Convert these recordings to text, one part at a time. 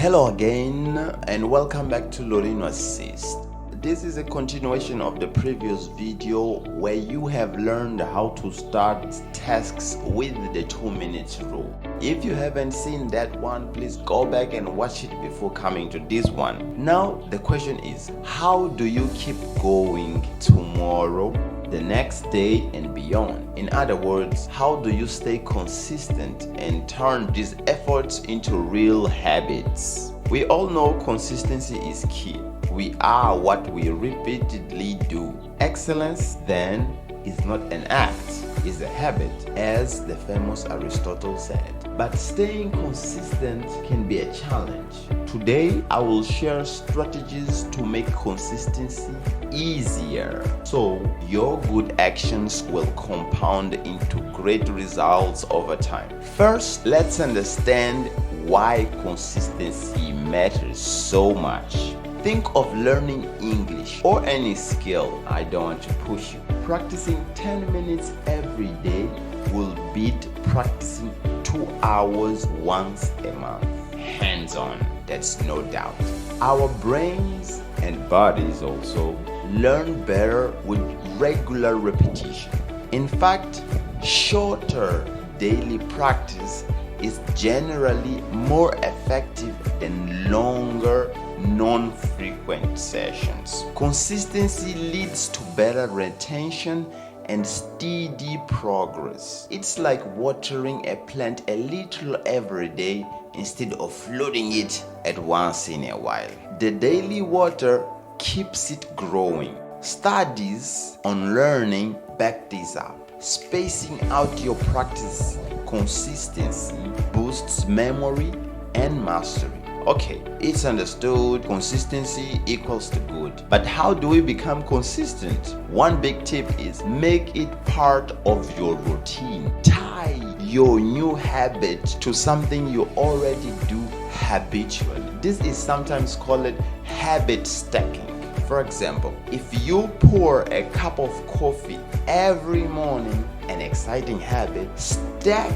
Hello again and welcome back to Lourino Assist. This is a continuation of the previous video where you have learned how to start tasks with the 2 minutes rule. If you haven't seen that one, please go back and watch it before coming to this one. Now the question is, how do you keep going tomorrow, the next day and beyond? In other words, how do you stay consistent and turn these efforts into real habits? We all know consistency is key. We are what we repeatedly do. Excellence, then, is not an act, it's a habit, as the famous Aristotle said. But staying consistent can be a challenge. Today, I will share strategies to make consistency easier, so your good actions will compound into great results over time. First, let's understand why consistency matters so much. Think of learning English or any skill. I don't want to push you. Practicing 10 minutes every day will beat practicing 2 hours once a month. Hands-on, that's no doubt. Our brains and bodies also learn better with regular repetition. In fact, shorter daily practice is generally more effective than longer non-frequent sessions. Consistency leads to better retention and steady progress. It's like watering a plant a little every day instead of flooding it at once in a while. The daily water keeps it growing. Studies on learning back this up. Spacing out your practice consistency boosts memory and mastery. Okay, it's understood consistency equals to good. But how do we become consistent? One big tip is make it part of your routine. Tie your new habit to something you already do habitually. This is sometimes called habit stacking. For example, if you pour a cup of coffee every morning, an exciting habit, stack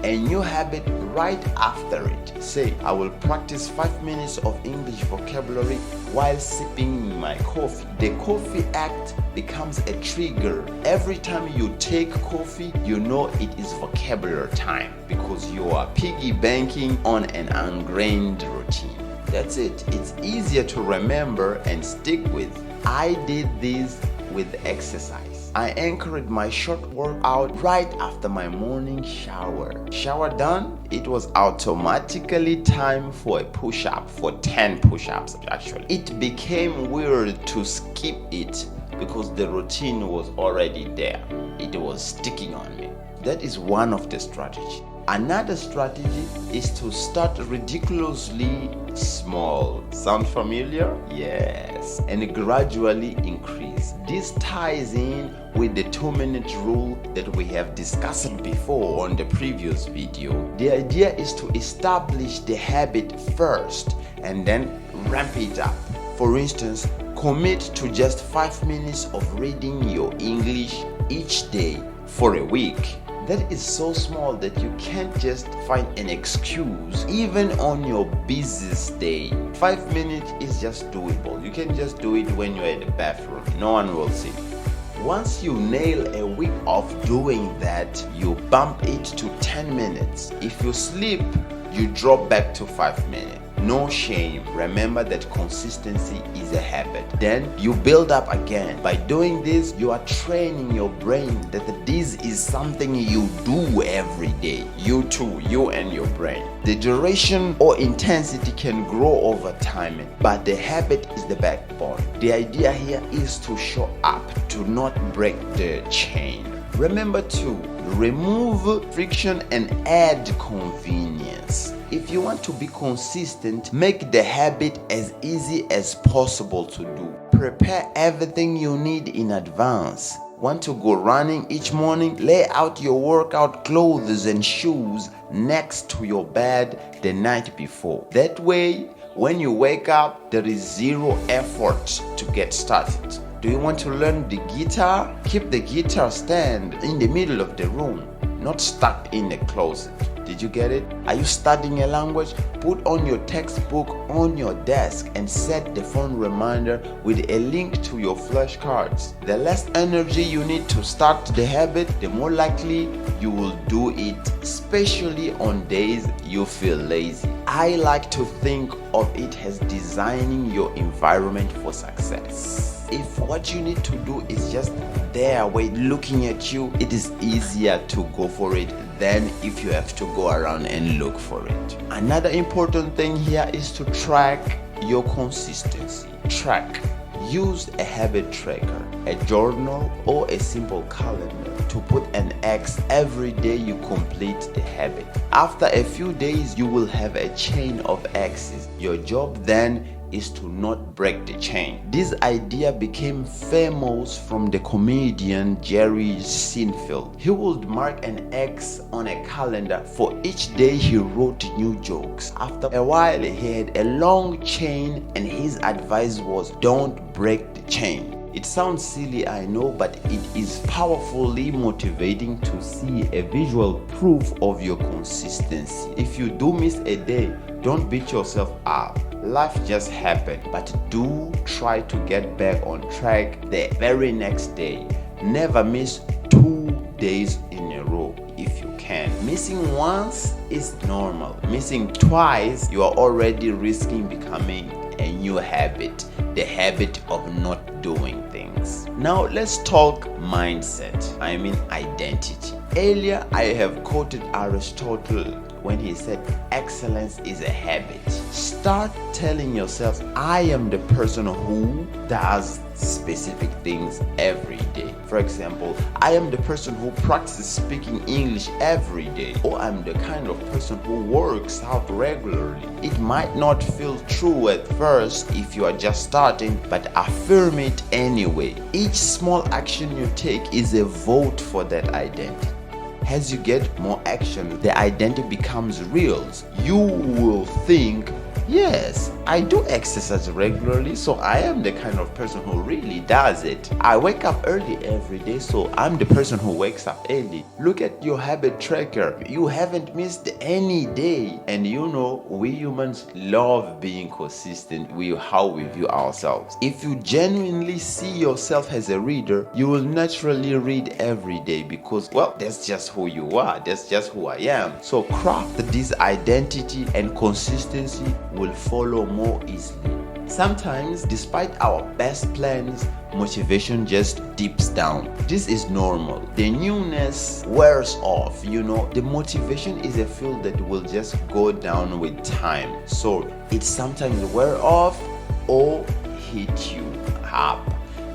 a new habit right after it. Say, I will practice 5 minutes of English vocabulary while sipping my coffee. The coffee act becomes a trigger. Every time you take coffee, you know it is vocabulary time because you are piggy banking on an ingrained routine. That's it. It's easier to remember and stick with. I did this with exercise. I anchored my short workout right after my morning shower. Shower done, it was automatically time for a push-up, for 10 push-ups actually. It became weird to skip it because the routine was already there. It was sticking on me. That is one of the strategies. Another strategy is to start ridiculously small. Sound familiar? Yes. And gradually increase. This ties in with the 2-minute rule that we have discussed before on the previous video. The idea is to establish the habit first and then ramp it up. For instance, commit to just 5 minutes of reading your English each day for a week. That is so small that you can't just find an excuse even on your busiest day. 5 minutes is just doable. You can just do it when you're at the bathroom. No one will see. Once you nail a week of doing that, you bump it to 10 minutes. If you slip, you drop back to 5 minutes. No shame. Remember that consistency is a habit. Then you build up again. By doing this, you are training your brain that this is something you do every day. You too, you and your brain. The duration or intensity can grow over time, but the habit is the backbone. The idea here is to show up, to not break the chain. Remember to remove friction and add convenience. If you want to be consistent, make the habit as easy as possible to do. Prepare everything you need in advance. Want to go running each morning? Lay out your workout clothes and shoes next to your bed the night before. That way, when you wake up, there is zero effort to get started. Do you want to learn the guitar? Keep the guitar stand in the middle of the room. not stuck in a closet. Did you get it? Are you studying a language? Put on your textbook on your desk and set the phone reminder with a link to your flashcards. The less energy you need to start the habit, the more likely you will do it, especially on days you feel lazy. I like to think of it as designing your environment for success. If what you need to do is just there looking at you, it is easier to go for it than if you have to go around and look for it. Another important thing here is to track your consistency. Use a habit tracker, a journal, or a simple calendar to put an X every day you complete the habit. After a few days, you will have a chain of X's. Your job then is to not break the chain. This idea became famous from the comedian Jerry Seinfeld. He would mark an X on a calendar for each day he wrote new jokes. After a while, he had a long chain, and his advice was, don't break the chain. It sounds silly, I know, but it is powerfully motivating to see a visual proof of your consistency. If you do miss a day, don't beat yourself up. Life just happened, but do try to get back on track the very next day. Never miss 2 days in a row if you can. Missing once is normal. Missing twice, you are already risking becoming a new habit, the habit of not doing things. Now let's talk mindset, identity. Earlier I have quoted Aristotle when he said excellence is a habit. Start telling yourself, I am the person who does specific things every day. For example, I am the person who practices speaking English every day, or I'm the kind of person who works out regularly. It might not feel true at first if you are just starting, but affirm it anyway. Each small action you take is a vote for that identity. As you get more action, the identity becomes real. You will think, yes, I do exercise regularly, so I am the kind of person who really does it. I wake up early every day, so I'm the person who wakes up early. Look at your habit tracker. You haven't missed any day. And you know, we humans love being consistent with how we view ourselves. If you genuinely see yourself as a reader, you will naturally read every day because, well, that's just who you are. That's just who I am. So craft this identity, and consistency will follow more easily. Sometimes, despite our best plans, motivation just dips down. This is normal. The newness wears off. The motivation is a fuel that will just go down with time. So it sometimes wear off or hit you up,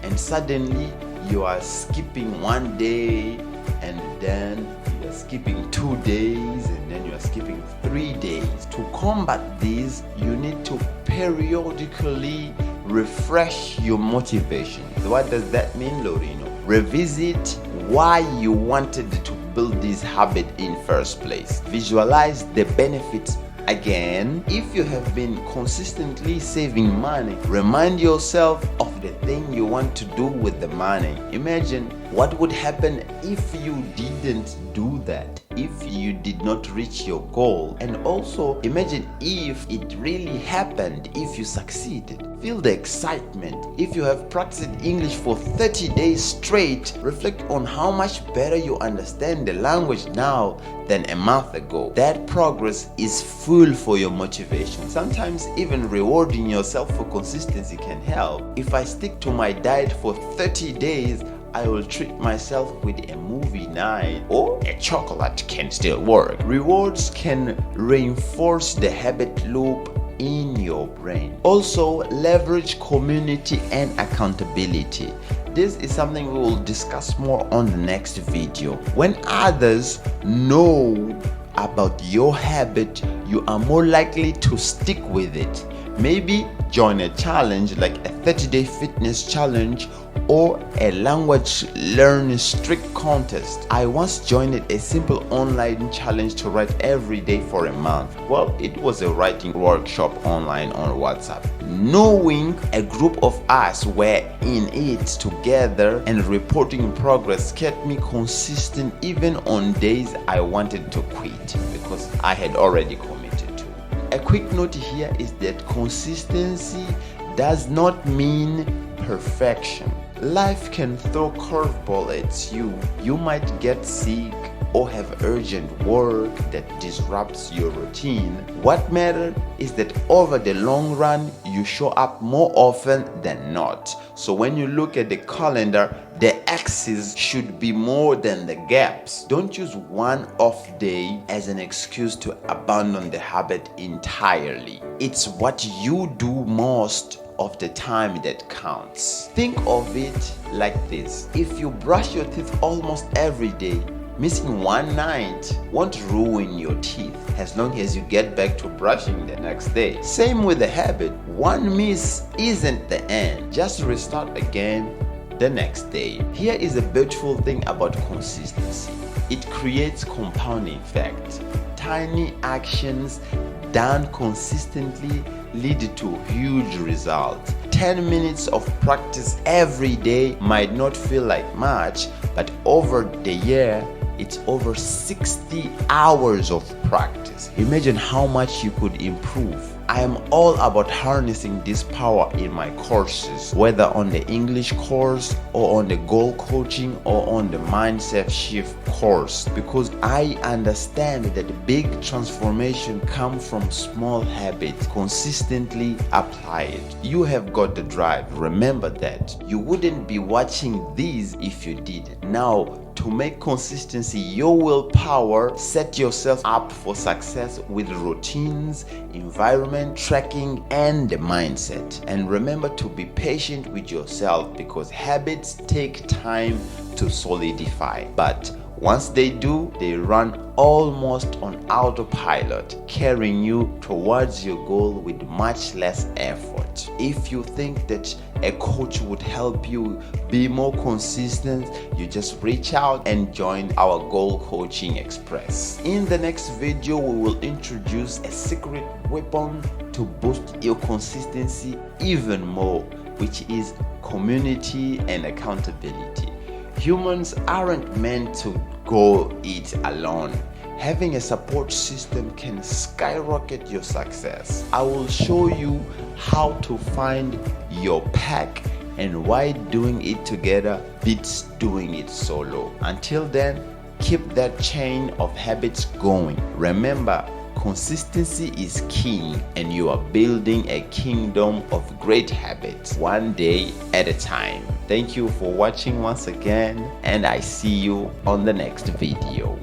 and suddenly you are skipping one day, and then you are skipping 2 days, and then you are skipping 3 days. To combat this, you need to periodically refresh your motivation. So what does that mean, Lourino? Revisit why you wanted to build this habit in first place. Visualize the benefits again. If you have been consistently saving money, remind yourself of the thing you want to do with the money. Imagine what would happen if you didn't do that, if you did not reach your goal. And also imagine if it really happened, if you succeeded. Feel the excitement. If you have practiced English for 30 days straight, reflect on how much better you understand the language now than a month ago. That progress is fuel for your motivation. Sometimes even rewarding yourself for consistency can help. If I stick to my diet for 30 days, I will treat myself with a movie night, or a chocolate can still work. Rewards can reinforce the habit loop in your brain. Also, leverage community and accountability. This is something we will discuss more on the next video. When others know about your habit, you are more likely to stick with it. Maybe join a challenge like a 30-day fitness challenge or a language learning streak contest. I once joined a simple online challenge to write every day for a month. Well, it was a writing workshop online on WhatsApp. Knowing a group of us were in it together and reporting progress kept me consistent even on days I wanted to quit because I had already committed to. A quick note here is that consistency does not mean perfection. Life can throw curveball at you. You might get sick or have urgent work that disrupts your routine. What matters is that over the long run, you show up more often than not. So when you look at the calendar, the X's should be more than the gaps. Don't use one off day as an excuse to abandon the habit entirely. It's what you do most of the time that counts. Think of it like this. If you brush your teeth almost every day, missing one night won't ruin your teeth as long as you get back to brushing the next day. Same with the habit. One miss isn't the end. Just restart again the next day. Here is a beautiful thing about consistency. It creates compounding effect. Tiny actions done consistently lead to huge results. 10 minutes of practice every day might not feel like much, but over the year, it's over 60 hours of practice. Imagine how much you could improve. I am all about harnessing this power in my courses, whether on the English course or on the goal coaching or on the mindset shift course, because I understand that big transformation comes from small habits. Consistently apply it. You have got the drive. Remember that. You wouldn't be watching these if you did. Now, to make consistency your willpower, set yourself up for success with routines, environment, tracking, and the mindset. And remember to be patient with yourself because habits take time to solidify. But once they do, they run almost on autopilot, carrying you towards your goal with much less effort. If you think that a coach would help you be more consistent, you just reach out and join our Goal Coaching Express. In the next video, we will introduce a secret weapon to boost your consistency even more, which is community and accountability. Humans aren't meant to go it alone. Having a support system can skyrocket your success. I will show you how to find your pack and why doing it together beats doing it solo. Until then, keep that chain of habits going. Remember, consistency is king, and you are building a kingdom of great habits, one day at a time. Thank you for watching once again, and I see you on the next video.